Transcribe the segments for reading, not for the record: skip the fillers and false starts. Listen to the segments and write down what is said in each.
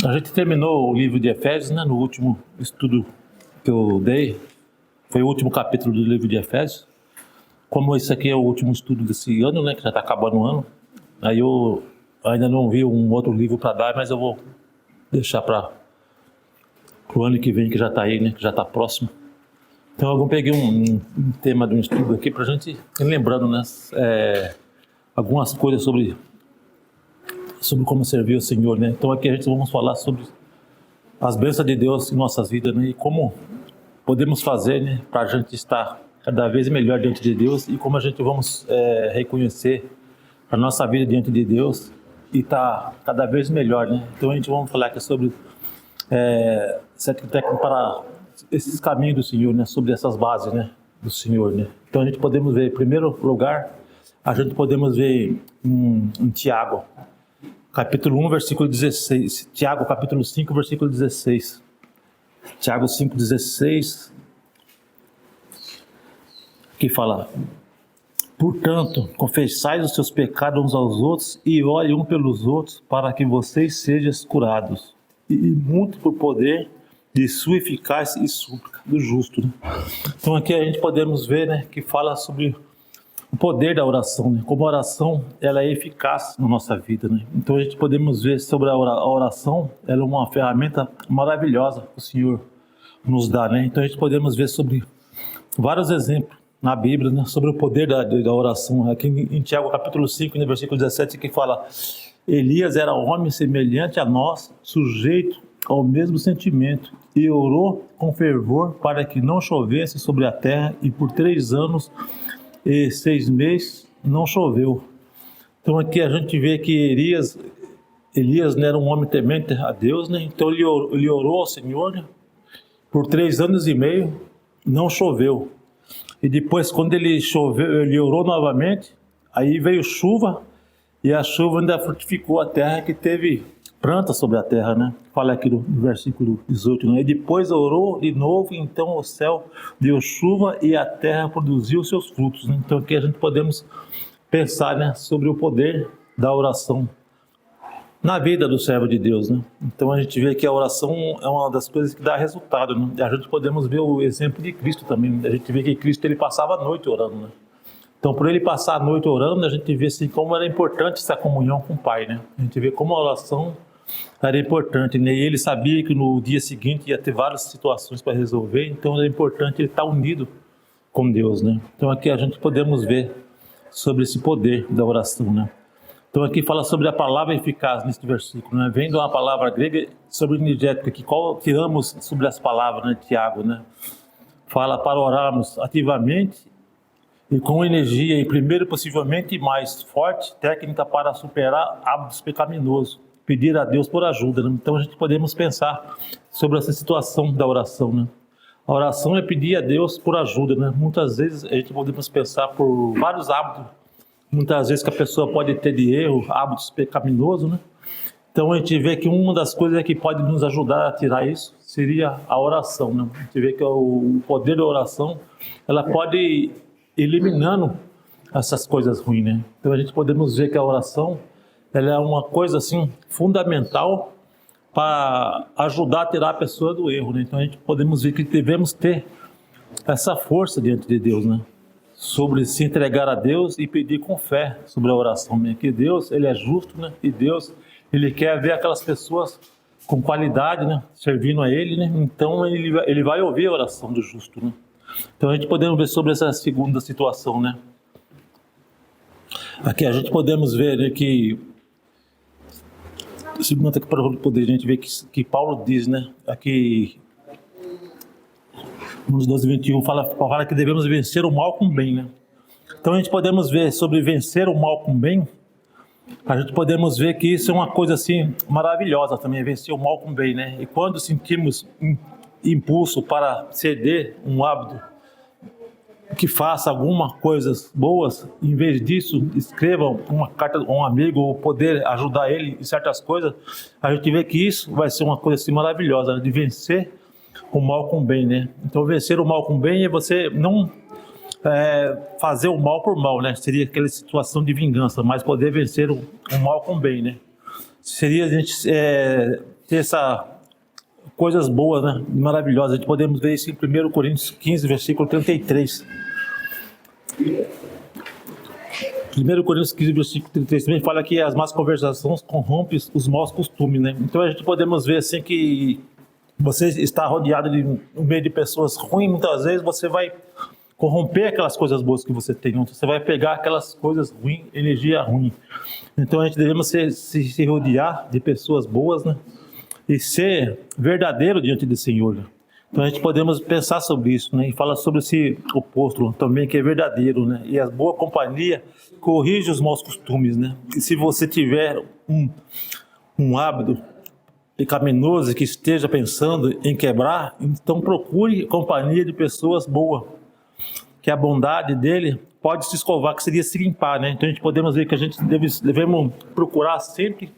A gente terminou o livro de Efésios, né? No último estudo que eu dei, foi o último capítulo do livro de Efésios. Como esse aqui é o último estudo desse ano, né? Que já está acabando o ano, aí eu ainda não vi um outro livro para dar, mas eu vou deixar para o ano que vem, que já está aí, né? Que já está próximo. Então eu peguei um tema de um estudo aqui para a gente ir lembrando, né? Algumas coisas sobre como servir o Senhor, né? Então aqui a gente vamos falar sobre as bênçãos de Deus em nossas vidas, né? E como podemos fazer, né? Para a gente estar cada vez melhor diante de Deus e como a gente vamos reconhecer a nossa vida diante de Deus e estar cada vez melhor, né? Então a gente vamos falar aqui sobre sete técnicas para esses caminhos do Senhor, né? Sobre essas bases, né? Do Senhor, né? Então a gente podemos ver, em primeiro lugar, a gente podemos ver em Tiago, capítulo 1, versículo 16. Tiago, capítulo 5, versículo 16. Tiago 5, 16. Que fala: portanto, confessai os seus pecados uns aos outros e orem um pelos outros para que vocês sejam curados. E muito por poder de sua eficácia e súplica do justo. Né? Então aqui a gente podemos ver, né, que fala sobre o poder da oração, né? Como a oração ela é eficaz na nossa vida, né? Então a gente podemos ver sobre a oração, ela é uma ferramenta maravilhosa que o Senhor nos dá, né? Então a gente podemos ver sobre vários exemplos na Bíblia, né? Sobre o poder da oração. Aqui em Tiago capítulo 5, no versículo 17, que fala: Elias era homem semelhante a nós, sujeito ao mesmo sentimento, e orou com fervor para que não chovesse sobre a terra, e por 3 anos e 6 meses não choveu. Então aqui a gente vê que Elias né, era um homem temente a Deus, né? Então ele orou ao Senhor, né? Por 3 anos e meio não choveu. E depois, quando ele choveu, ele orou novamente, aí veio chuva, e a chuva ainda frutificou a terra, que teve planta sobre a terra, né? Fala aqui no versículo 18, né? E depois orou de novo, então o céu deu chuva e a terra produziu seus frutos, né? Então aqui a gente podemos pensar, né, sobre o poder da oração na vida do servo de Deus, né? Então a gente vê que a oração é uma das coisas que dá resultado, né? E a gente podemos ver o exemplo de Cristo também. A gente vê que Cristo ele passava a noite orando, né? Então, por ele passar a noite orando, a gente vê assim como era importante essa comunhão com o Pai, né? A gente vê como a oração era importante, né? E ele sabia que no dia seguinte ia ter várias situações para resolver, então era importante ele estar unido com Deus, né? Então aqui a gente podemos ver sobre esse poder da oração, né? Então aqui fala sobre a palavra eficaz nesse versículo, né? Vem de uma palavra grega sobre energética, que tiramos sobre as palavras, né, Tiago, né? Fala para orarmos ativamente e com energia, e primeiro possivelmente mais forte, técnica para superar hábitos pecaminosos, pedir a Deus por ajuda, né? Então a gente podemos pensar sobre essa situação da oração, né? A oração é pedir a Deus por ajuda, né? Muitas vezes a gente podemos pensar por vários hábitos, muitas vezes que a pessoa pode ter de erro, hábitos pecaminosos, né? Então a gente vê que uma das coisas que pode nos ajudar a tirar isso seria a oração, né? A gente vê que o poder da oração, ela pode eliminando essas coisas ruins, né? Então a gente podemos ver que a oração, ela é uma coisa assim fundamental para ajudar a tirar a pessoa do erro, né? Então a gente podemos ver que devemos ter essa força diante de Deus, né? Sobre se entregar a Deus e pedir com fé sobre a oração, né? Que Deus, ele é justo, né? E Deus, ele quer ver aquelas pessoas com qualidade, né? Servindo a ele, né? Então ele vai ouvir a oração do justo, né? Então a gente podemos ver sobre essa segunda situação, né? Aqui a gente podemos ver, né, que segunda aqui para poder a gente ver que Paulo diz, né? Aqui nos 12:21 fala que devemos vencer o mal com o bem, né? Então a gente podemos ver sobre vencer o mal com o bem. A gente podemos ver que isso é uma coisa assim maravilhosa também, vencer o mal com o bem, né? E quando sentimos impulso para ceder um hábito que faça algumas coisas boas, em vez disso, escreva uma carta a um amigo ou poder ajudar ele em certas coisas, a gente vê que isso vai ser uma coisa assim maravilhosa, né? De vencer o mal com o bem, né? Então vencer o mal com o bem é você não fazer o mal por mal, né? Seria aquela situação de vingança, mas poder vencer o mal com o bem, né? Seria a gente ter essa coisas boas, né? Maravilhosas. A gente podemos ver isso em 1 Coríntios 15, versículo 33. 1 Coríntios 15, versículo 33 também fala que as más conversações corrompem os maus costumes, né? Então a gente podemos ver assim que você está rodeado no meio de pessoas ruins, muitas vezes você vai corromper aquelas coisas boas que você tem. Você vai pegar aquelas coisas ruins, energia ruim. Então a gente devemos se rodear de pessoas boas, né? E ser verdadeiro diante do Senhor. Então a gente podemos pensar sobre isso, né? E fala sobre esse oposto também, que é verdadeiro, né? E a boa companhia corrige os maus costumes, né? E se você tiver um hábito pecaminoso que esteja pensando em quebrar, então procure companhia de pessoas boas, que a bondade dele pode se escovar, que seria se limpar, né? Então a gente podemos ver que a gente devemos procurar sempre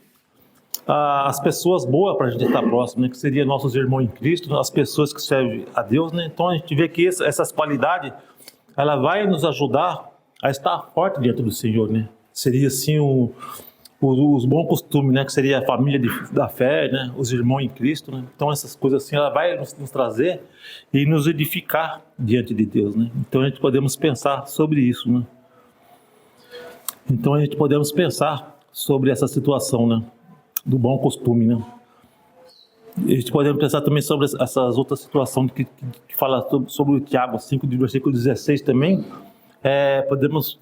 as pessoas boas para a gente estar próximo, né? Que seria nossos irmãos em Cristo, as pessoas que servem a Deus, né? Então a gente vê que essas qualidades, ela vai nos ajudar a estar forte diante do Senhor, né? Seria assim os bons costumes, né? Que seria a família da fé, né? Os irmãos em Cristo, né? Então essas coisas assim, ela vai nos trazer e nos edificar diante de Deus, né? Então a gente podemos pensar sobre isso, né? Então a gente podemos pensar sobre essa situação, né? Do bom costume, né? E a gente pode pensar também sobre essas outras situações que fala sobre o Tiago 5, do versículo 16 também. Podemos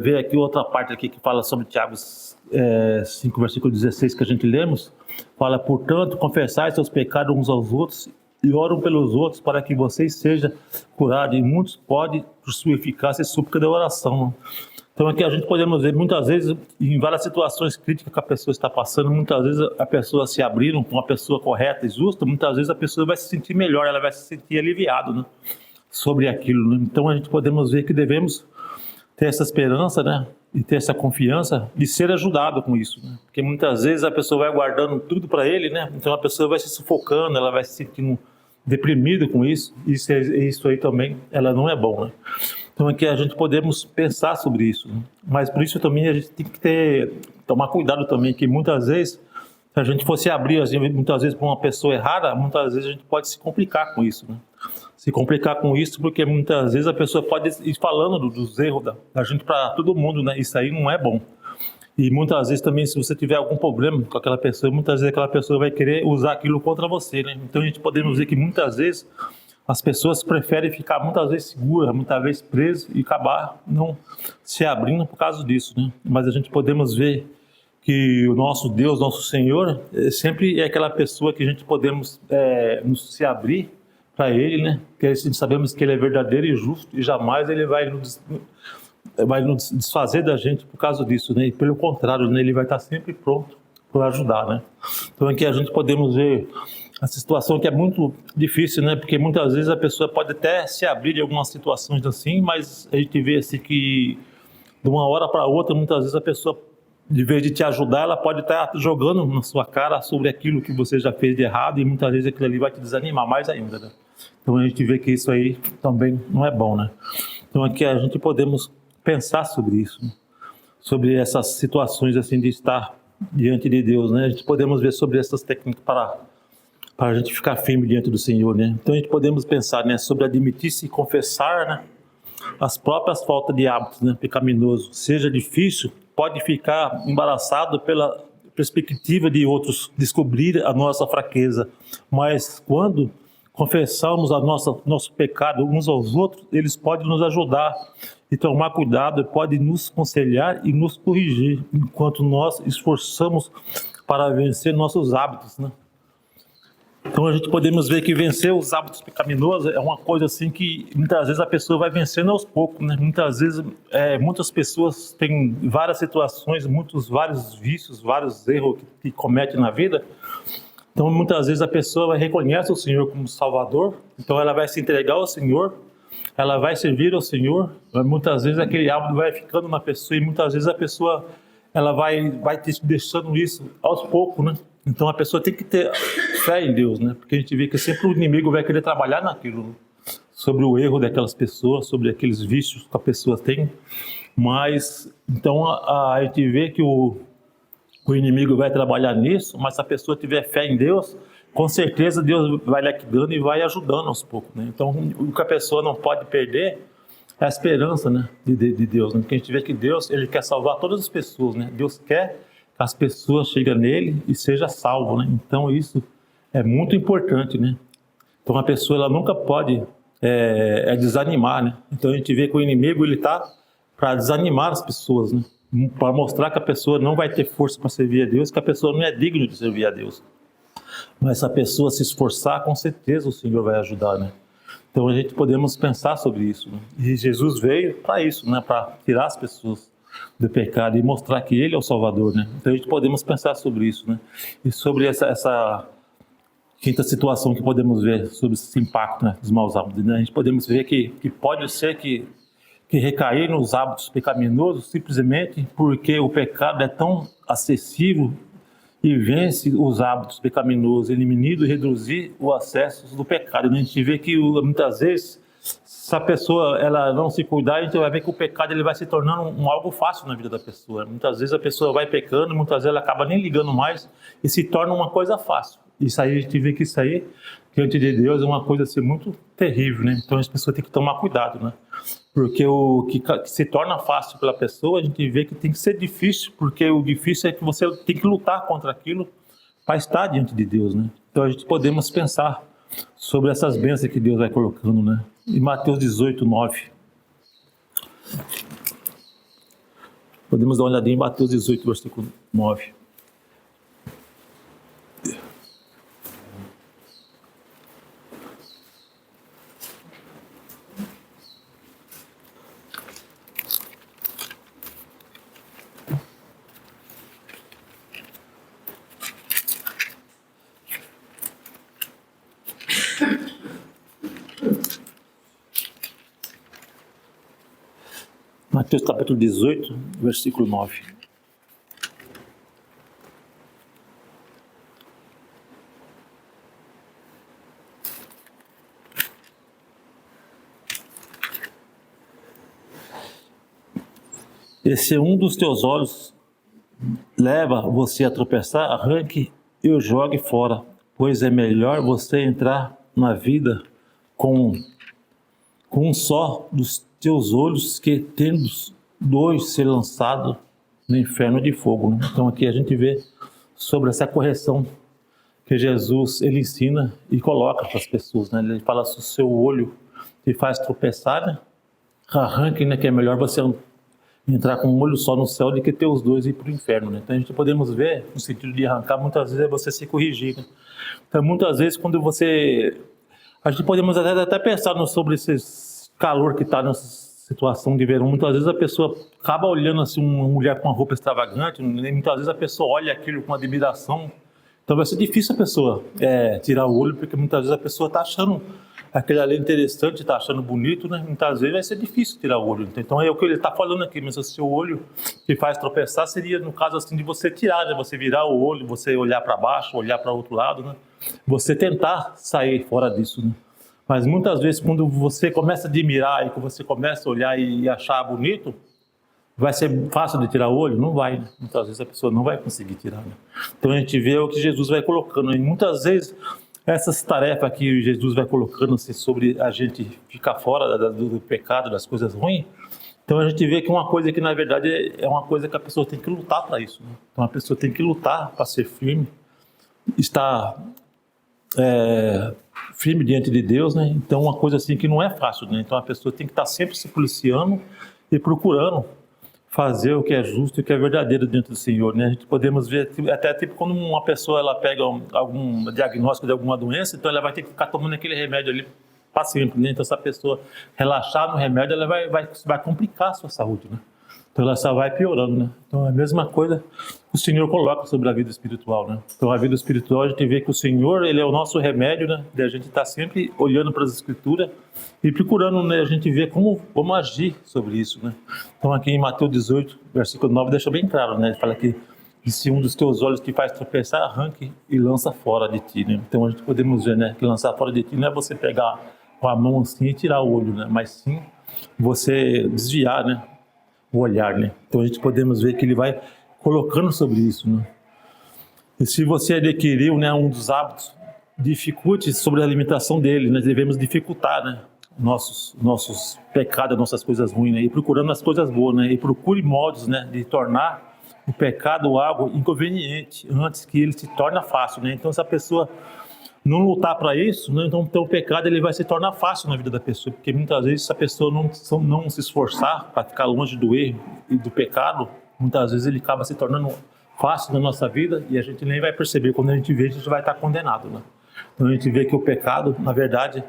ver aqui outra parte aqui que fala sobre Tiago 5, versículo 16 que a gente lemos. Fala, portanto, confessai seus pecados uns aos outros e oram pelos outros para que vocês sejam curados. E muitos podem, por sua eficácia, súplica da oração, né? Então aqui a gente podemos ver muitas vezes, em várias situações críticas que a pessoa está passando, muitas vezes a pessoa se abrindo com uma pessoa correta e justa, muitas vezes a pessoa vai se sentir melhor, ela vai se sentir aliviada, né, sobre aquilo, né? Então a gente podemos ver que devemos ter essa esperança, né, e ter essa confiança e ser ajudado com isso, né? Porque muitas vezes a pessoa vai guardando tudo para ele, né? Então a pessoa vai se sufocando, ela vai se sentindo deprimida com isso, e isso aí também, ela não é bom, né? Então aqui a gente podemos pensar sobre isso, né? Mas por isso também a gente tem que tomar cuidado também, que muitas vezes, se a gente fosse abrir assim, muitas vezes para uma pessoa errada, muitas vezes a gente pode se complicar com isso, né? Se complicar com isso porque muitas vezes a pessoa pode ir falando dos erros da gente para todo mundo, né? Isso aí não é bom. E muitas vezes também, se você tiver algum problema com aquela pessoa, muitas vezes aquela pessoa vai querer usar aquilo contra você, né? Então a gente podemos ver que muitas vezes as pessoas preferem ficar muitas vezes seguras, muitas vezes presas e acabar não se abrindo por causa disso, né? Mas a gente podemos ver que o nosso Deus, nosso Senhor, sempre é aquela pessoa que a gente podemos se abrir para Ele, né? Porque a gente sabemos que Ele é verdadeiro e justo e jamais Ele vai nos desfazer da gente por causa disso, né? E pelo contrário, né? Ele vai estar sempre pronto para ajudar, né? Então aqui a gente podemos ver essa situação que é muito difícil, né? Porque muitas vezes a pessoa pode até se abrir de algumas situações assim, mas a gente vê assim que de uma hora para outra, muitas vezes a pessoa, de vez de te ajudar, ela pode estar jogando na sua cara sobre aquilo que você já fez de errado e muitas vezes aquilo ali vai te desanimar mais ainda, né? Então a gente vê que isso aí também não é bom, né? Então aqui a gente podemos pensar sobre isso, né? Sobre essas situações assim de estar diante de Deus, né? A gente podemos ver sobre essas técnicas para a gente ficar firme diante do Senhor, né? Então a gente podemos pensar, né, sobre admitir-se e confessar, né, as próprias faltas de hábitos, né, pecaminosos. Seja difícil, pode ficar embaraçado pela perspectiva de outros descobrir a nossa fraqueza, mas quando confessamos nosso pecado uns aos outros, eles podem nos ajudar e tomar cuidado, podem nos aconselhar e nos corrigir, enquanto nós esforçamos para vencer nossos hábitos, né? Então a gente podemos ver que vencer os hábitos pecaminosos é uma coisa assim que muitas vezes a pessoa vai vencendo aos poucos, né? Muitas vezes, muitas pessoas têm várias situações, vários vícios, vários erros que cometem na vida. Então muitas vezes a pessoa reconhece o Senhor como Salvador, então ela vai se entregar ao Senhor, ela vai servir ao Senhor, mas muitas vezes aquele hábito vai ficando na pessoa e muitas vezes a pessoa ela vai deixando isso aos poucos, né? Então a pessoa tem que ter fé em Deus, né? Porque a gente vê que sempre o inimigo vai querer trabalhar naquilo, né? Sobre o erro daquelas pessoas, sobre aqueles vícios que a pessoa tem. Mas, então a gente vê que O inimigo vai trabalhar nisso, mas se a pessoa tiver fé em Deus, com certeza Deus vai liquidando e vai ajudando aos poucos, né? Então, o que a pessoa não pode perder é a esperança, né, de Deus, né? Porque a gente vê que Deus, ele quer salvar todas as pessoas, né? Deus quer que as pessoas cheguem nele e seja salvo, né? Então, isso é muito importante, né? Então, a pessoa, ela nunca pode desanimar, né? Então, a gente vê que o inimigo, ele está para desanimar as pessoas, né? Para mostrar que a pessoa não vai ter força para servir a Deus, que a pessoa não é digna de servir a Deus. Mas se a pessoa se esforçar, com certeza o Senhor vai ajudar, né? Então a gente podemos pensar sobre isso, né? E Jesus veio para isso, né? Para tirar as pessoas do pecado e mostrar que Ele é o Salvador, né? Então a gente podemos pensar sobre isso, né? E sobre essa quinta situação que podemos ver sobre esse impacto, né, dos maus hábitos, né? A gente podemos ver que pode ser que recair nos hábitos pecaminosos simplesmente porque o pecado é tão acessível e vence os hábitos pecaminosos, eliminando e reduzir o acesso do pecado. A gente vê que muitas vezes, se a pessoa ela não se cuidar, a gente vai ver que o pecado ele vai se tornando algo fácil na vida da pessoa. Muitas vezes a pessoa vai pecando, muitas vezes ela acaba nem ligando mais e se torna uma coisa fácil. Isso aí a gente vê que isso aí, diante de Deus, é uma coisa assim, muito terrível, né? Então as pessoas têm que tomar cuidado, né? Porque o que se torna fácil pela pessoa, a gente vê que tem que ser difícil, porque o difícil é que você tem que lutar contra aquilo para estar diante de Deus, né? Então a gente podemos pensar sobre essas bênçãos que Deus vai colocando, né? Em Mateus 18, 9. Podemos dar uma olhadinha em Mateus 18, versículo 9. Mateus capítulo 18, versículo 9. E se um dos teus olhos leva você a tropeçar, arranque e o jogue fora, pois é melhor você entrar na vida com um só dos teus olhos que tendo dois ser lançado no inferno de fogo, né? Então aqui a gente vê sobre essa correção que Jesus ele ensina e coloca para as pessoas, né? Ele fala: se o seu olho te faz tropeçar, né? Arranque, né? Que é melhor você entrar com um olho só no céu do que ter os dois e ir para o inferno, né? Então a gente podemos ver no sentido de arrancar, muitas vezes é você se corrigir, né? Então muitas vezes quando a gente podemos até pensar sobre esse calor que está nessa situação de verão. Muitas vezes a pessoa acaba olhando assim uma mulher com uma roupa extravagante, né? Muitas vezes a pessoa olha aquilo com admiração. Então vai ser difícil a pessoa tirar o olho, porque muitas vezes a pessoa está achando aquele ali interessante, está achando bonito, né? Muitas vezes vai ser difícil tirar o olho. Então é o que ele está falando aqui, mas o seu olho que faz tropeçar seria no caso assim de você tirar, né? Você virar o olho, você olhar para baixo, olhar para o outro lado, né? Você tentar sair fora disso, né? Mas muitas vezes quando você começa a admirar e que você começa a olhar e achar bonito, vai ser fácil de tirar o olho? Não vai, né? Muitas vezes a pessoa não vai conseguir tirar, né? Então a gente vê o que Jesus vai colocando. E muitas vezes essas tarefas que Jesus vai colocando assim, sobre a gente ficar fora do pecado, das coisas ruins, então a gente vê que uma coisa que na verdade é uma coisa que a pessoa tem que lutar para isso, né? Então a pessoa tem que lutar para ser firme, estar firme diante de Deus, né? Então uma coisa assim que não é fácil, né? Então a pessoa tem que estar sempre se policiando e procurando fazer o que é justo e o que é verdadeiro dentro do Senhor, né? A gente podemos ver até tipo quando uma pessoa ela pega algum diagnóstico de alguma doença, então ela vai ter que ficar tomando aquele remédio ali para sempre, né? Então se a pessoa relaxar no remédio, ela vai complicar a sua saúde, né? Então ela só vai piorando, né? Então é a mesma coisa que o Senhor coloca sobre a vida espiritual, né? Então a vida espiritual a gente vê que o Senhor, ele é o nosso remédio, né? E a gente está sempre olhando para as Escrituras e procurando, né, a gente ver como agir sobre isso, né? Então aqui em Mateus 18, versículo 9, deixa bem claro, né? Ele fala que se um dos teus olhos te faz tropeçar, arranque e lança fora de ti, né? Então a gente podemos ver, né, que lançar fora de ti não é você pegar com a mão assim e tirar o olho, né? Mas sim você desviar, né, o olhar, né? Então a gente podemos ver que ele vai colocando sobre isso, né? E se você adquiriu, né, um dos hábitos, dificulte sobre a alimentação dele. Nós devemos dificultar, né, nossos pecados, nossas coisas ruins, né, e procurando as coisas boas, né, e procure modos, né, de tornar o pecado algo inconveniente antes que ele se torne fácil, né? Então, se a pessoa não lutar para isso, né, então o pecado ele vai se tornar fácil na vida da pessoa, porque muitas vezes se a pessoa não se esforçar para ficar longe do erro e do pecado, muitas vezes ele acaba se tornando fácil na nossa vida e a gente nem vai perceber. Quando a gente vê, a gente vai estar condenado, né? Então a gente vê que o pecado, na verdade,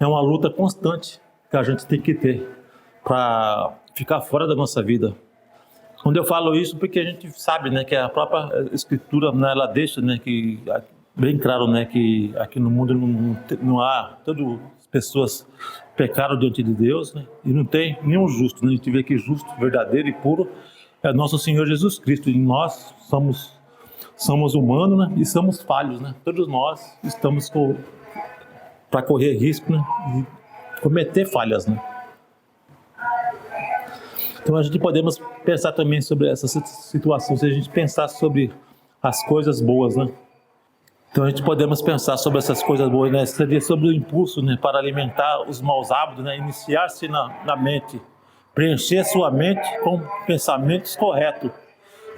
é uma luta constante que a gente tem que ter para ficar fora da nossa vida. Quando eu falo isso, porque a gente sabe, né, que a própria Escritura, né, ela deixa, né, que bem claro, né, que aqui no mundo não há, todas as pessoas pecaram diante de Deus, né, e não tem nenhum justo, né? A gente vê que justo, verdadeiro e puro é nosso Senhor Jesus Cristo, e nós somos humanos, né, e somos falhos, né? Todos nós estamos para correr risco, né, e cometer falhas, né? Então a gente podemos pensar também sobre essa situação, se a gente pensar sobre as coisas boas, né? Então a gente podemos pensar sobre essas coisas boas, né? Seria sobre o impulso, né, para alimentar os maus hábitos, né? Iniciar-se na mente, preencher sua mente com pensamentos corretos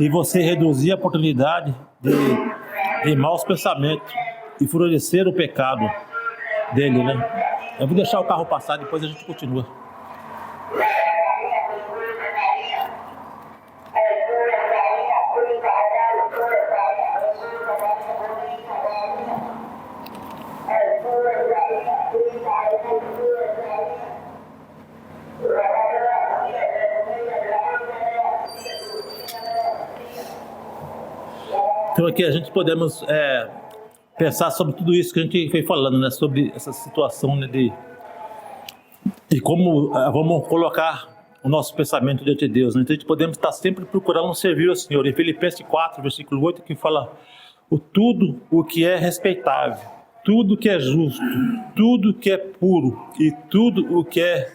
e você reduzir a oportunidade de maus pensamentos e florescer o pecado dele, né? Eu vou deixar o carro passar, depois a gente continua. Então aqui a gente podemos pensar sobre tudo isso que a gente foi falando, né? Sobre essa situação, né, de como vamos colocar o nosso pensamento diante de Deus, né? Então a gente podemos estar sempre procurando servir ao Senhor. Em Filipenses 4, versículo 8, que fala tudo o que é respeitável, tudo que é justo, tudo que é puro e tudo o que é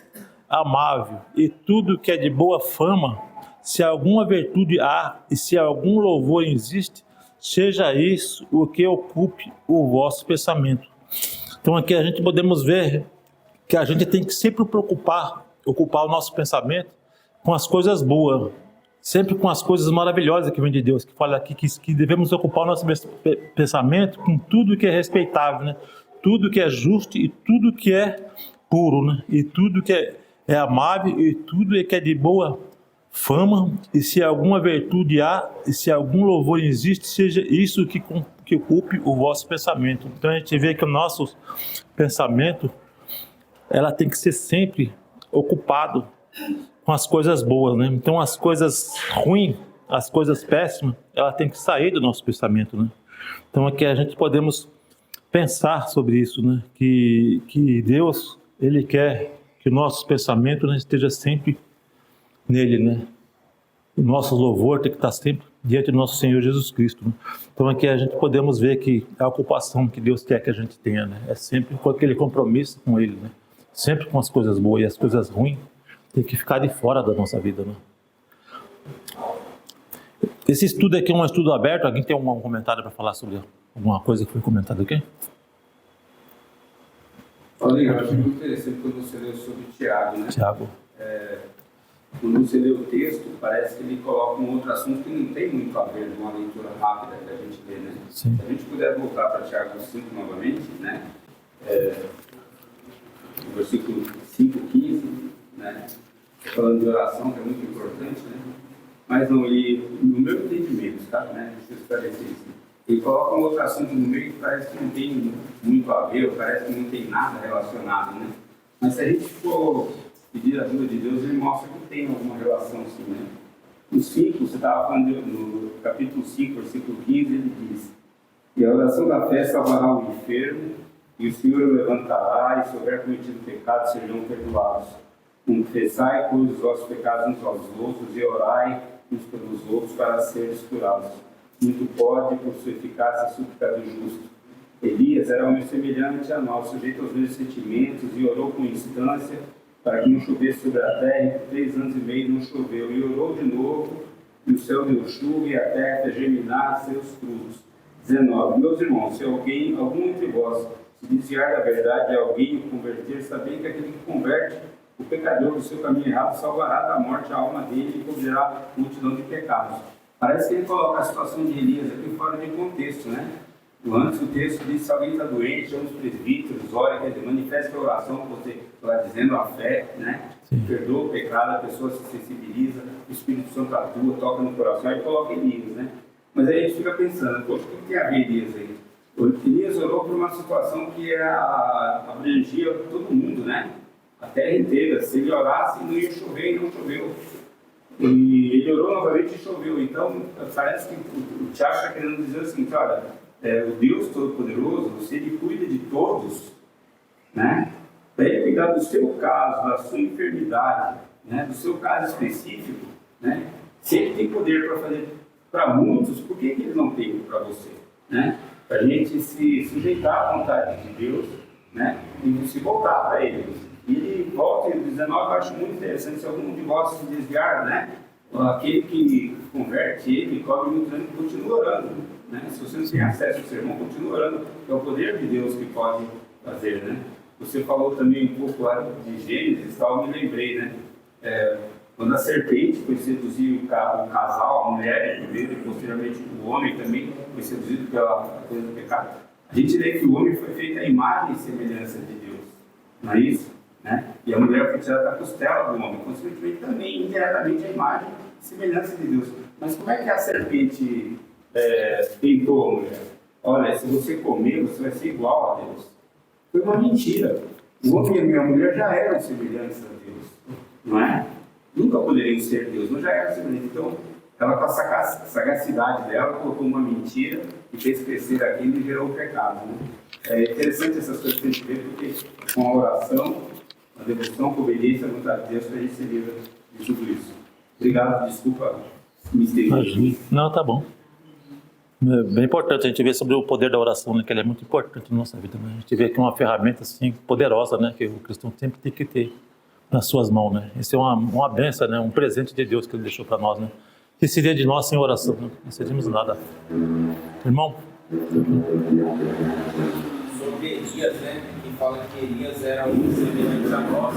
amável e tudo que é de boa fama, se alguma virtude há e se algum louvor existe, seja isso o que ocupe o vosso pensamento. Então aqui a gente podemos ver que a gente tem que sempre ocupar o nosso pensamento com as coisas boas, sempre com as coisas maravilhosas que vem de Deus, que fala aqui que devemos ocupar o nosso pensamento com tudo que é respeitável, né? Tudo que é justo e tudo que é puro, né? E tudo que é amável e tudo que é de boa fama, e se alguma virtude há, e se algum louvor existe, seja isso que ocupe o vosso pensamento. Então a gente vê que o nosso pensamento, ela tem que ser sempre ocupado com as coisas boas, né? Então as coisas ruins, as coisas péssimas, ela tem que sair do nosso pensamento, né? Então aqui a gente podemos pensar sobre isso, né? Que Deus, Ele quer que o nosso pensamento, né, esteja sempre nele, né? O nosso louvor tem que estar sempre diante do nosso Senhor Jesus Cristo, né? Então aqui a gente podemos ver que a ocupação que Deus quer que a gente tenha, né, é sempre com aquele compromisso com Ele, né? Sempre com as coisas boas, e as coisas ruins tem que ficar de fora da nossa vida, né? Esse estudo aqui é um estudo aberto. Alguém tem algum comentário para falar sobre alguma coisa que foi comentada aqui? Olha, eu acho muito interessante quando você leu sobre Tiago, né? Tiago. Quando você lê o texto, parece que ele coloca um outro assunto que não tem muito a ver com uma leitura rápida que a gente vê, né? Sim. Se a gente puder voltar para Tiago 5 novamente, né? O versículo 5:15, né? Falando de oração, que é muito importante, né? Mas não, ele, no meu entendimento, tá? Né? Preciso esclarecer isso. Ele coloca um outro assunto no meio que parece que não tem muito a ver, ou parece que não tem nada relacionado, né? Mas se a gente for pedir a ajuda de Deus, ele mostra que tem alguma relação, sim, né? No 5, você estava falando, no capítulo 5, versículo 15, ele diz: e a oração da fé salvará o enfermo, e o Senhor o levantará, e se houver cometido pecado, serão perdoados. Confessai, pois, os vossos pecados uns aos outros, e orai uns pelos outros para seres curados. Muito pode, por sua eficácia, a súplica do justo. Elias era homem semelhante a nós, sujeito aos mesmos sentimentos, e orou com instância para que não chovesse sobre a terra, e por 3 anos e meio não choveu, e orou de novo, e o céu deu chuva e a terra fez germinar seus frutos. 19. Meus irmãos, se algum entre vós, se desviar da verdade e alguém o converter, sabei que aquele que converte o pecador do seu caminho errado salvará da morte a alma dele e cobrirá multidão de pecados. Parece que ele coloca a situação de Elias aqui fora de contexto, né? Antes o texto diz: se alguém está doente, chama os presbíteros, ora, quer dizer, manifesta a oração, você está dizendo a fé, né? Perdoa o pecado, a pessoa se sensibiliza, o Espírito Santo atua, toca no coração e coloca Elias, né? Mas aí a gente fica pensando, poxa, o que tem a ver Elias aí? Elias orou por uma situação que abrangia todo mundo, né? A terra inteira. Se ele orasse, não ia chover e não choveu. E ele orou novamente e choveu. Então, parece que o Tiago está querendo dizer assim, olha, o Deus Todo-Poderoso, se Ele cuida de todos, né? Para Ele cuidar do seu caso, da sua enfermidade, né? Do seu caso específico, né? Se Ele tem poder para fazer para muitos, por que Ele não tem para você, né? Para a gente se sujeitar à vontade de Deus, né? E se voltar para Ele. E ele volta em 19, eu acho muito interessante, se algum de vós se desviar, né? Aquele que converte ele, cobre muito dano, continua orando, né? Se você não tem acesso ao sermão, continua orando. É o poder de Deus que pode fazer, né? Você falou também um pouco lá de Gênesis, tal, eu me lembrei, né? Quando a serpente foi seduzir o casal, a mulher primeiro e posteriormente o homem também foi seduzido pela coisa do pecado. A gente lê que o homem foi feito à imagem e semelhança de Deus, não é isso? Né? E a mulher foi tirada da costela do homem, consequentemente também indiretamente a imagem e semelhança de Deus. Mas como é que a serpente tentou a mulher? Olha, se você comer, você vai ser igual a Deus. Foi uma mentira. O homem e a mulher já eram semelhantes a Deus, não é? Nunca poderiam ser Deus, mas já eram semelhantes. Então, ela, com a sagacidade dela, colocou uma mentira e fez crescer aquilo e gerou o pecado. Né? É interessante essas coisas que a gente vê, porque com a oração, a devoção, com a obediência, a vontade de Deus, para a gente se livra de tudo isso. Obrigado, desculpa me estender. Não, tá bom. É bem importante a gente ver sobre o poder da oração, né, que ele é muito importante na nossa vida. Né? A gente vê que é uma ferramenta assim, poderosa, né, que o cristão sempre tem que ter nas suas mãos. Né? Isso é uma bênção, né, um presente de Deus que ele deixou para nós. Né? Que seria de nós sem oração? Né? Não seríamos nada. Irmão? Sobre Elias, né? Que fala que Elias era um semelhante a nós,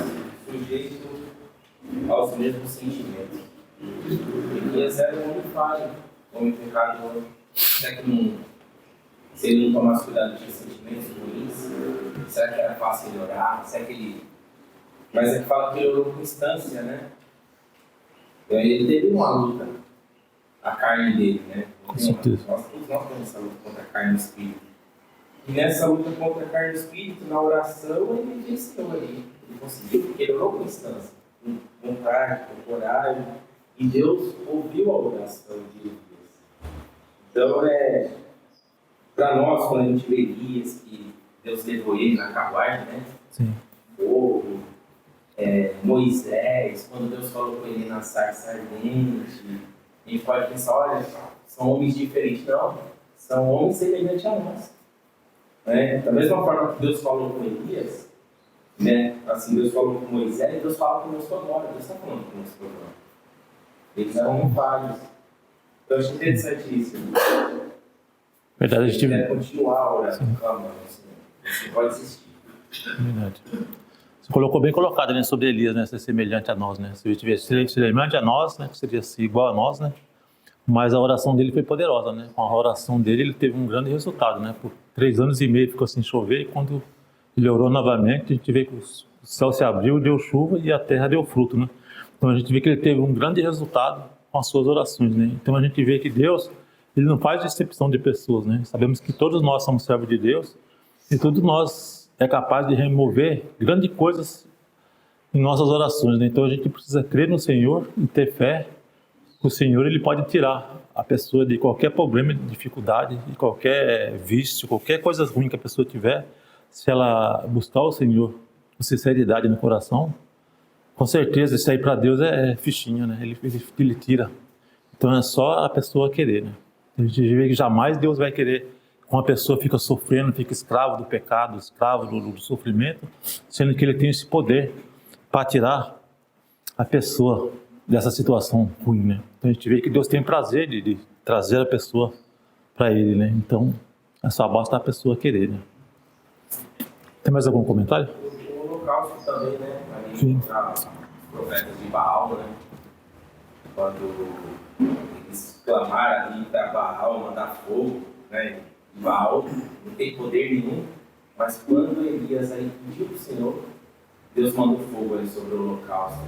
sujeito aos mesmos sentimentos. Elias era um homem falho, um homem pecador. Será que não, se ele não tomasse cuidado de sentimentos ruins, será que era fácil ele orar? Será que ele... Mas é que fala que ele orou com instância, né? Então ele teve uma luta, a carne dele, né? Com certeza. Nós temos essa luta contra a carne e o espírito. E nessa luta contra a carne e o espírito, na oração, ele venceu ali. Ele conseguiu, porque ele orou com instância, com vontade, com coragem. E Deus ouviu a oração de Elias. Então, para nós, quando a gente vê Elias, que Deus levou ele na carruagem, né? Sim. Fogo, Moisés, quando Deus falou com ele na sarça ardente, a gente pode pensar, olha, são homens diferentes. Não, são homens semelhantes a nós. Né? Da mesma forma que Deus falou com Elias, né? Assim, Deus falou com Moisés, Deus fala conosco agora. Deus está falando conosco agora. Eles são falhos. Então, eu acho interessante isso. Verdade, a gente quer continuar orando, clamando. Você pode assistir. Verdade. Você colocou bem colocado, né, sobre Elias, né, ser semelhante a nós, né? Se ele tivesse semelhante a nós, né, seria assim, igual a nós, né? Mas a oração dele foi poderosa, né? Com a oração dele, ele teve um grande resultado, né? Por 3 anos e meio ficou sem chover, e quando ele orou novamente, a gente vê que o céu se abriu, deu chuva e a terra deu fruto, né? Então a gente vê que ele teve um grande resultado com as suas orações, né? Então a gente vê que Deus, ele não faz exceção de pessoas, né? Sabemos que todos nós somos servos de Deus e todos nós é capaz de remover grandes coisas em nossas orações, né? Então a gente precisa crer no Senhor e ter fé que o Senhor, ele pode tirar a pessoa de qualquer problema, de dificuldade, de qualquer vício, qualquer coisa ruim que a pessoa tiver, se ela buscar o Senhor com sinceridade no coração, com certeza isso aí para Deus é fichinha, né? Ele tira. Então é só a pessoa querer, né? A gente vê que jamais Deus vai querer que uma pessoa fica sofrendo, fica escravo do pecado, escravo do sofrimento, sendo que ele tem esse poder para tirar a pessoa dessa situação ruim, né? Então a gente vê que Deus tem prazer de trazer a pessoa para Ele, né? Então é só basta a pessoa querer, né? Tem mais algum comentário? O holocausto também, né? Ali Sim. para os profetas de Baal, né? Quando eles clamaram ali para Baal mandar fogo, né? E Baal não tem poder nenhum, mas quando Elias aí pediu para o Senhor, Deus mandou fogo ali sobre o holocausto.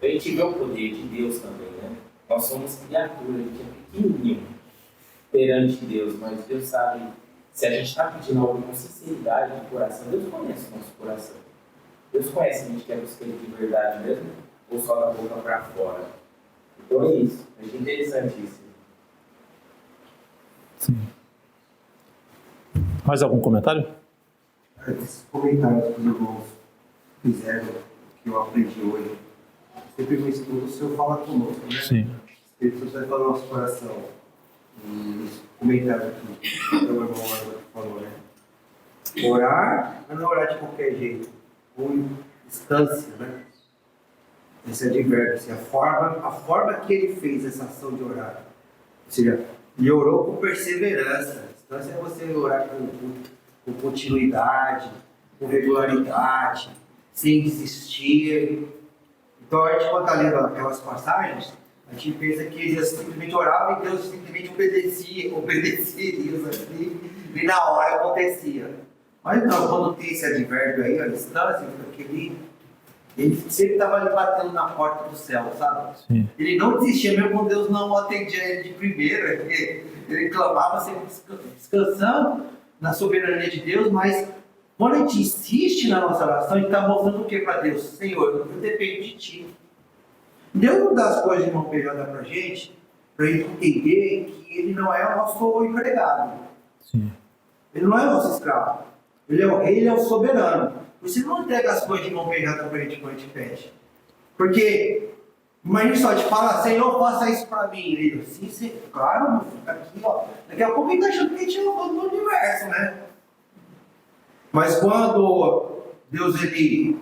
A gente vê o poder de Deus também, né? Nós somos criaturas, a gente é pequenininho perante Deus, mas Deus sabe, se a gente está pedindo algo com sinceridade de coração, Deus conhece o nosso coração. Deus conhece se a gente quer buscar Ele de verdade mesmo, ou só da boca para fora. Então é isso, é interessantíssimo. Sim. Mais algum comentário? Esses comentários que os irmãos fizeram, que eu aprendi hoje, sempre no estudo, o Senhor fala conosco, né? Sim. O Espírito Santo vai falar no nosso coração. E esse comentário aqui, que o irmão Arthur falou, né? Orar, mas não é orar de qualquer jeito, com instância, né? Esse advérbio, assim, a forma que ele fez essa ação de orar. Ou seja, ele orou com perseverança. Instância é você orar com continuidade, com regularidade, sem desistir. Então, a gente, quando está lendo aquelas passagens, a gente pensa que ele simplesmente orava e Deus simplesmente obedecia Deus assim, e na hora acontecia. Mas não, quando tem esse advérbio aí, a distância, porque ele sempre estava ali batendo na porta do céu, sabe? Sim. Ele não desistia, mesmo quando Deus não atendia ele de primeira, ele clamava sempre descansando na soberania de Deus, mas quando a gente insiste na nossa oração, a gente está mostrando o que para Deus? Senhor, eu dependo de Ti. Deus não dá as coisas de mão beijada para a gente entender que Ele não é o nosso empregado. Sim. Ele não é o nosso escravo. Ele é o rei, Ele é o soberano. Você não entrega as coisas de mão beijada para a gente quando a gente pede. Porque, imagina só, te fala, Senhor, faça isso para mim. Ele assim, sim, claro, meu filho, aqui, ó. Daqui a pouco ele está achando que a gente é o dono do universo, né? Mas quando Deus, ele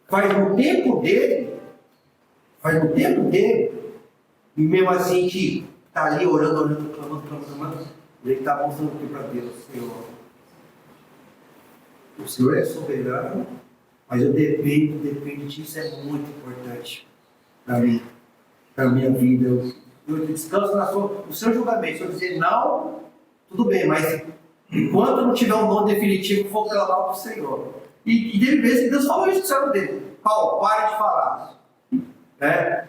faz no tempo dele, e mesmo assim que está ali orando, clamando, ele está mostrando aqui para Deus, Senhor. O Senhor é soberano, mas eu dependo de Ti, isso é muito importante para mim, para a minha vida. Eu descanso no seu julgamento. Se eu dizer não, tudo bem, mas enquanto não tiver um dom definitivo, vou clamar para o Senhor. E teve vezes que Deus falou isso no servo dele. Paulo, para de falar.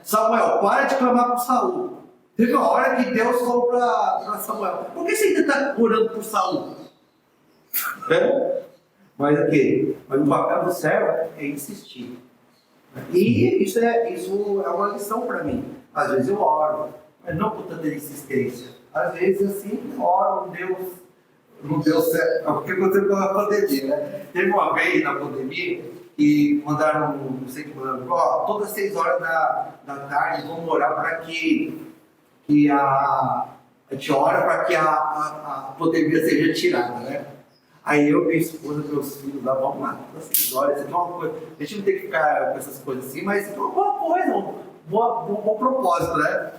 Samuel, para de clamar por Saul. Teve uma hora que Deus falou para Samuel: por que você ainda está orando por Saul? Mas aqui, mas o papel do servo é insistir. E isso é uma lição para mim. Às vezes eu oro, mas não com tanta insistência. Às vezes assim, oro, não deu certo. O que aconteceu com a pandemia, né? Teve uma vez na pandemia que mandaram, não sei o que mandaram, todas as 6 horas da tarde vamos orar para que a gente ora para que a pandemia seja tirada, né? Aí eu, minha esposa, meus filhos lá, vamos lá, todas 6 horas, isso é uma coisa, a gente não tem que ficar com essas coisas assim, mas é uma boa coisa, um bom propósito, né?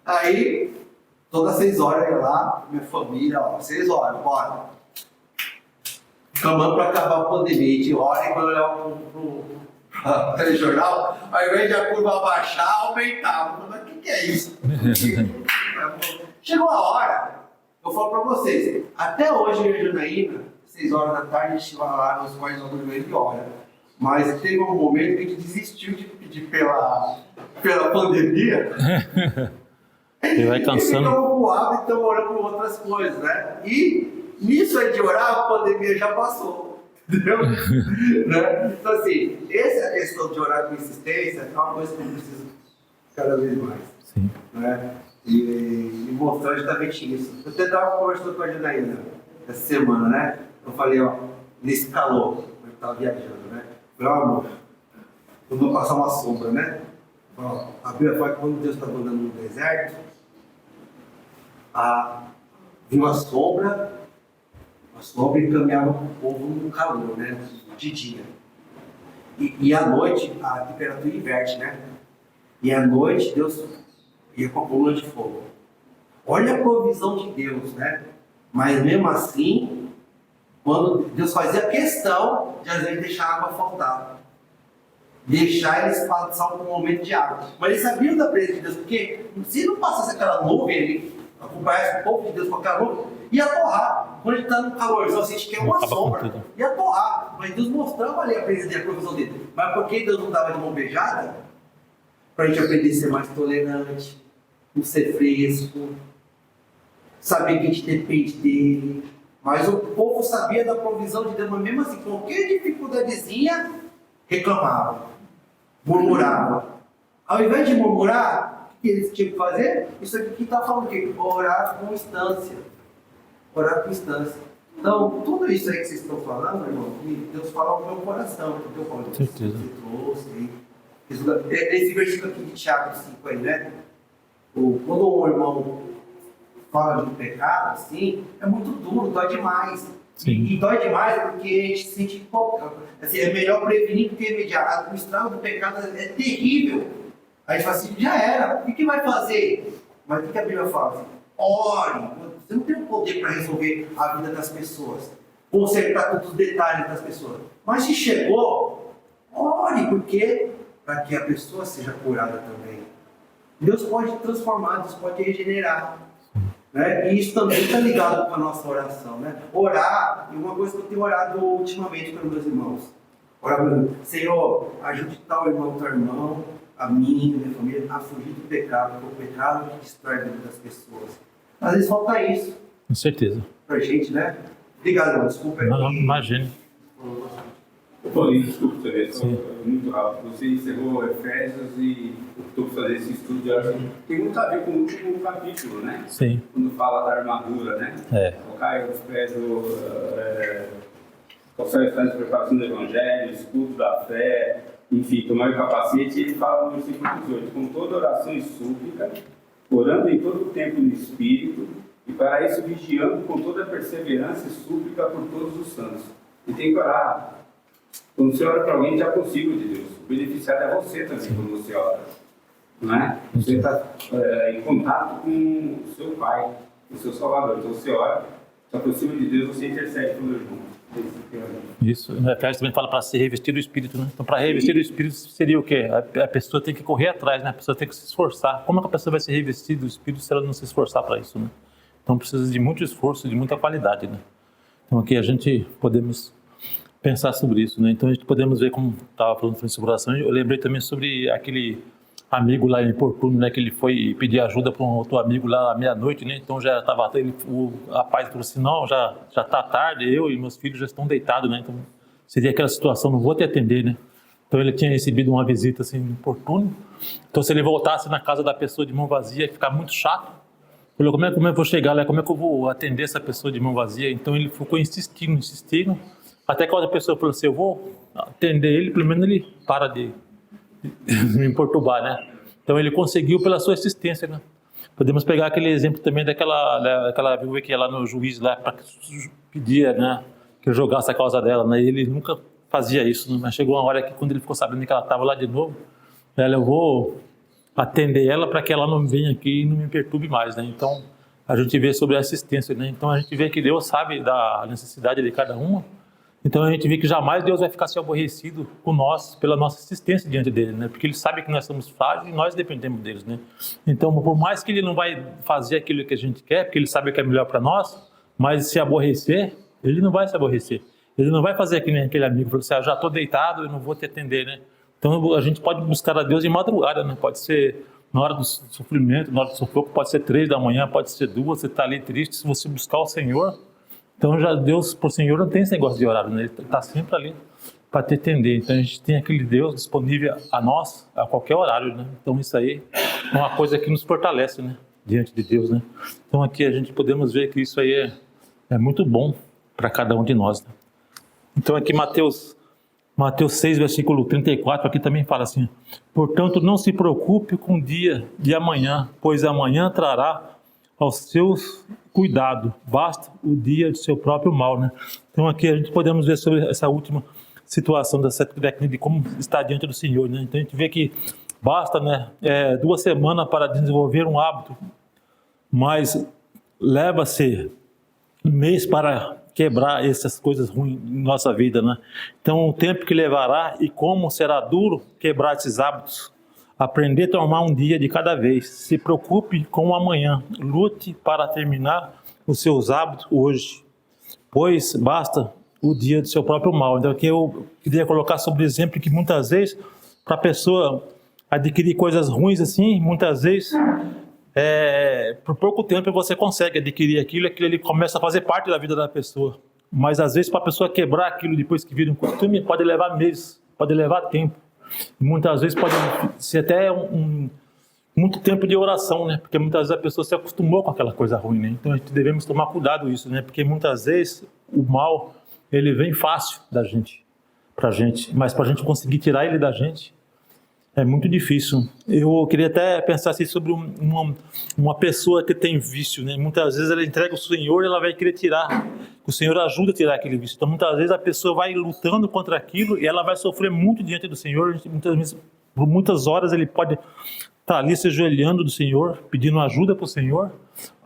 Aí, todas 6 horas eu ia lá, minha família, 6 horas, bora. Clamando para acabar a pandemia, a gente ora e quando olhar pro telejornal, ao invés de a curva abaixar, aumentava. Mas o que é isso? Chegou a hora, eu falo para vocês, até hoje em Janaína, 6 horas da tarde, a gente vai lá nos quais nós dormimos e ora. Mas teve um momento que a gente desistiu de pedir pela pandemia. Ele vai cansando. Então, o hábito, então, orando por outras coisas, né? E nisso aí de orar, a pandemia já passou. Entendeu? Né? Então, assim, essa questão de orar com insistência é uma coisa que eu preciso cada vez mais. Sim. Né? E mostrar justamente isso. Eu até estava conversando com a Janaína essa semana, né? Eu falei, nesse calor, eu estava viajando, né? Eu falei, amor, eu vou passar uma sombra, né? A Bíblia fala que quando Deus estava andando no deserto, viu a sombra e caminhava com o povo no calor, né? De dia. E à noite a temperatura inverte, né? E à noite Deus ia com a coluna de fogo. Olha a provisão de Deus, né? Mas mesmo assim, quando Deus fazia questão de às vezes deixar a água faltar, deixar eles passar um momento de água. Mas eles sabiam da presença de Deus, porque se não passasse aquela nuvem ali, acompanhasse o povo de Deus com aquela nuvem, ia torrar. Quando a gente está no calorzão, assim, a gente quer uma sombra, ia torrar. Mas Deus mostrava ali a presença dele, a provisão dele. Mas por que Deus não dava de mão beijada? Para a gente aprender a ser mais tolerante, não ser fresco, saber que a gente depende dele. Mas o povo sabia da provisão de Deus, mas mesmo assim, qualquer dificuldadezinha, reclamava, murmurava. Ao invés de murmurar, o que eles tinham que fazer? Isso aqui que está falando o quê? Orar com instância. Orar com instância. Então, tudo isso aí que vocês estão falando, irmão, que Deus fala no meu coração, que eu falo, você trouxe. Esse versículo aqui de Tiago 5 aí, né? Quando um irmão fala de pecado, assim, é muito duro, dói demais. E dói demais porque a gente se sente assim, é melhor prevenir do que remediar. O estrago do pecado é terrível. Aí a gente fala assim, já era, o que vai fazer? Mas o que a Bíblia fala? Assim, ore. Você não tem o poder para resolver a vida das pessoas, consertar todos os detalhes das pessoas. Mas se chegou, ore, porque para que a pessoa seja curada também. Deus pode transformar, Deus pode regenerar. Né? E isso também está ligado com a nossa oração. Né? Orar, e uma coisa que eu tenho orado ultimamente para meus irmãos. Orar para mim, Senhor, ajude tal irmão, tal irmão, a mim, a minha família, a fugir do pecado, porque o pecado que destrói a vida das pessoas. Às vezes falta isso. Com certeza. Pra gente, né? Obrigado, irmão. Desculpa. Não, imagine. Desculpa, só muito rápido. Você encerrou Efésios e optou por fazer esse estudo de oração. Tem muito a ver com o último capítulo, né? Sim. Quando fala da armadura, né? Colocar os pés do preparação do Evangelho, escudo da fé, enfim, tomar o capacete. Ele fala no versículo 18: com toda oração e súplica, orando em todo o tempo no Espírito, e para isso vigiando com toda perseverança e súplica por todos os santos. E tem que orar. Quando você ora para alguém, já consigo de Deus. O beneficiário é você também quando você ora. Não é? Você está em contato com o seu Pai, o seu Salvador. Então você ora, se aproxima de Deus, você intercede pelo irmão. Isso, no Efésios também fala para se revestir do Espírito, né? Então, para revestir do Espírito seria o quê? A pessoa tem que correr atrás, né? A pessoa tem que se esforçar. Como é que a pessoa vai se revestir do Espírito se ela não se esforçar para isso, né? Então precisa de muito esforço, de muita qualidade, né? Então aqui a gente podemos pensar sobre isso, né? Então a gente podemos ver, como estava falando sobre oração, eu lembrei também sobre aquele amigo lá em Portuno, né? Que ele foi pedir ajuda para um outro amigo lá à meia-noite, né? Então já estava, o rapaz falou assim, não, já está tarde, eu e meus filhos já estão deitados, né? Então seria aquela situação, não vou te atender, né? Então ele tinha recebido uma visita assim em Portuno, então se ele voltasse na casa da pessoa de mão vazia, ia ficar muito chato. Falou, como é que eu vou chegar lá, como é que eu vou atender essa pessoa de mão vazia? Então ele ficou insistindo, até que a outra pessoa falou assim, eu vou atender ele, pelo menos ele para de me perturbar, né? Então ele conseguiu pela sua assistência, né? Podemos pegar aquele exemplo também daquela viúva que ia lá no juiz lá para pedir, né, que eu jogasse a causa dela, né? Ele nunca fazia isso, né? Mas chegou uma hora que quando ele ficou sabendo que ela estava lá de novo, eu vou atender ela para que ela não venha aqui e não me perturbe mais, né? Então a gente vê sobre a assistência, né? Então a gente vê que Deus sabe da necessidade de cada uma. Então a gente vê que jamais Deus vai ficar se aborrecido com nós pela nossa assistência diante dele, né? Porque ele sabe que nós somos frágeis e nós dependemos deles, né? Então, por mais que ele não vai fazer aquilo que a gente quer, porque ele sabe que é melhor para nós, mas se aborrecer, ele não vai se aborrecer. Ele não vai fazer que nem aquele amigo, falou assim, já estou deitado, eu não vou te atender, né? Então a gente pode buscar a Deus de madrugada, né? Pode ser na hora do sofrimento, na hora do sufoco, pode ser 3 da manhã, pode ser 2, você está ali triste, se você buscar o Senhor. Então já Deus, por Senhor, não tem esse negócio de horário, né? Ele está sempre ali para te atender. Então a gente tem aquele Deus disponível a nós a qualquer horário, né? Então isso aí é uma coisa que nos fortalece, né? Diante de Deus, né? Então aqui a gente podemos ver que isso aí é muito bom para cada um de nós, né? Então aqui Mateus 6, versículo 34, aqui também fala assim, portanto não se preocupe com o dia de amanhã, pois amanhã trará aos seus cuidado, basta o dia de seu próprio mal, né? Então aqui a gente podemos ver sobre essa última situação de como está diante do Senhor, né? Então a gente vê que basta, né, 2 semanas para desenvolver um hábito, mas leva-se um mês para quebrar essas coisas ruins em nossa vida, né? Então, o tempo que levará e como será duro quebrar esses hábitos. Aprender a tomar um dia de cada vez. Se preocupe com o amanhã. Lute para terminar os seus hábitos hoje, pois basta o dia do seu próprio mal. Então, aqui eu queria colocar sobre o exemplo que muitas vezes, para a pessoa adquirir coisas ruins assim, muitas vezes, por pouco tempo você consegue adquirir aquilo ali começa a fazer parte da vida da pessoa. Mas às vezes, para a pessoa quebrar aquilo depois que vira um costume, pode levar meses, pode levar tempo. E muitas vezes pode ser até muito tempo de oração, né? Porque muitas vezes a pessoa se acostumou com aquela coisa ruim, né? Então a gente devemos tomar cuidado com isso, né? Porque muitas vezes o mal, ele vem fácil pra gente, mas para a gente conseguir tirar ele da gente, é muito difícil. Eu queria até pensar assim sobre uma pessoa que tem vício, né? Muitas vezes ela entrega o Senhor e ela vai querer tirar. O Senhor ajuda a tirar aquele vício. Então muitas vezes a pessoa vai lutando contra aquilo e ela vai sofrer muito diante do Senhor. Muitas vezes, por muitas horas ele pode estar ali se ajoelhando do Senhor, pedindo ajuda para o Senhor.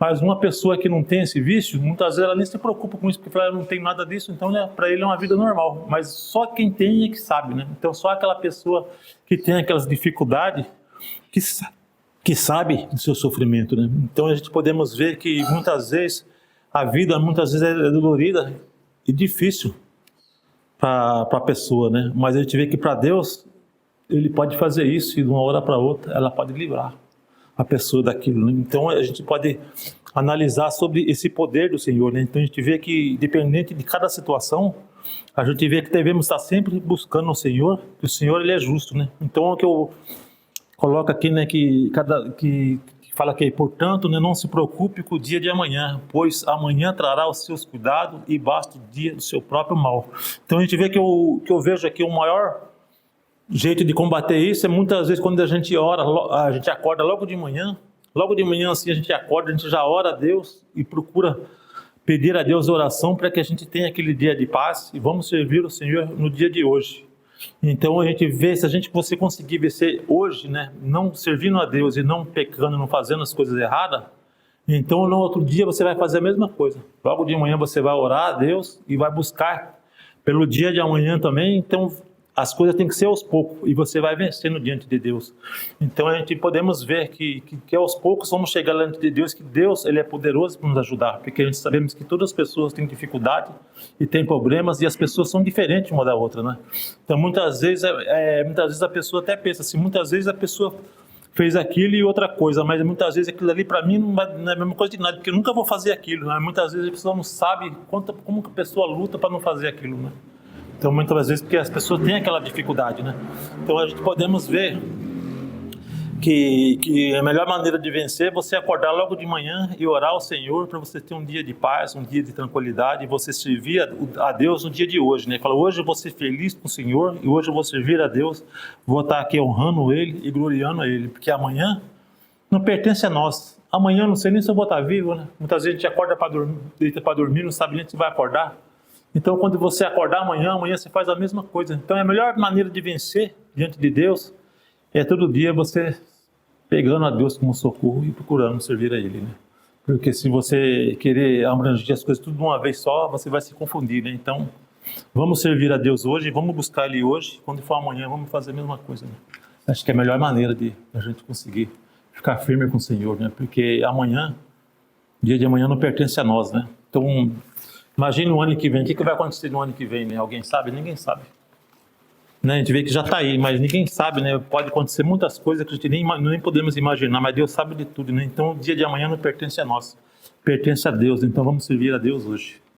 Mas uma pessoa que não tem esse vício, muitas vezes ela nem se preocupa com isso, porque ela não tem nada disso, então, né, para ele é uma vida normal. Mas só quem tem é que sabe, né? Então só aquela pessoa que tem aquelas dificuldades que sabe do seu sofrimento, né? Então a gente podemos ver que muitas vezes a vida é dolorida e difícil para a pessoa, né? Mas a gente vê que para Deus ele pode fazer isso e de uma hora para outra ela pode livrar a pessoa daquilo, né? Então a gente pode analisar sobre esse poder do Senhor, né? Então a gente vê que, independente de cada situação, a gente vê que devemos estar sempre buscando o Senhor, que o Senhor ele é justo, né? Então o que eu coloco aqui, né, que fala que, portanto, né, não se preocupe com o dia de amanhã, pois amanhã trará os seus cuidados e basta o dia do seu próprio mal. Então a gente vê que eu vejo aqui o maior jeito de combater isso é muitas vezes quando a gente ora, a gente acorda logo de manhã assim a gente acorda, a gente já ora a Deus e procura pedir a Deus oração para que a gente tenha aquele dia de paz e vamos servir o Senhor no dia de hoje. Então a gente vê, se você conseguir vencer hoje, né, não servindo a Deus e não pecando, não fazendo as coisas erradas, então no outro dia você vai fazer a mesma coisa. Logo de manhã você vai orar a Deus e vai buscar pelo dia de amanhã também. Então as coisas têm que ser aos poucos e você vai vencendo diante de Deus. Então a gente podemos ver que aos poucos vamos chegar diante de Deus, que Deus ele é poderoso para nos ajudar, porque a gente sabemos que todas as pessoas têm dificuldade e têm problemas e as pessoas são diferentes uma da outra, né? Então muitas vezes a pessoa até pensa assim, muitas vezes a pessoa fez aquilo e outra coisa, mas muitas vezes aquilo ali para mim não é a mesma coisa de nada, porque eu nunca vou fazer aquilo, né? Muitas vezes a pessoa não sabe como que a pessoa luta para não fazer aquilo, né? Então, muitas vezes, porque as pessoas têm aquela dificuldade, né? Então, a gente podemos ver que a melhor maneira de vencer é você acordar logo de manhã e orar ao Senhor para você ter um dia de paz, um dia de tranquilidade e você servir a Deus no dia de hoje, né? Fala, hoje eu vou ser feliz com o Senhor e hoje eu vou servir a Deus, vou estar aqui honrando Ele e gloriando a Ele, porque amanhã não pertence a nós. Amanhã eu não sei nem se eu vou estar vivo, né? Muitas vezes a gente acorda para dormir, deita para dormir, não sabe nem se vai acordar. Então, quando você acordar amanhã você faz a mesma coisa. Então, a melhor maneira de vencer diante de Deus é todo dia você pegando a Deus como socorro e procurando servir a Ele, né? Porque se você querer abranger as coisas tudo de uma vez só, você vai se confundir, né? Então, vamos servir a Deus hoje, vamos buscar Ele hoje. Quando for amanhã, vamos fazer a mesma coisa, né? Acho que é a melhor maneira de a gente conseguir ficar firme com o Senhor, né? Porque amanhã, dia de amanhã não pertence a nós, né? Então, imagine o ano que vem, o que vai acontecer no ano que vem, né? Alguém sabe? Ninguém sabe. Né? A gente vê que já está aí, mas ninguém sabe, né? Pode acontecer muitas coisas que a gente nem podemos imaginar, mas Deus sabe de tudo, né? Então o dia de amanhã não pertence a nós, pertence a Deus, então vamos servir a Deus hoje.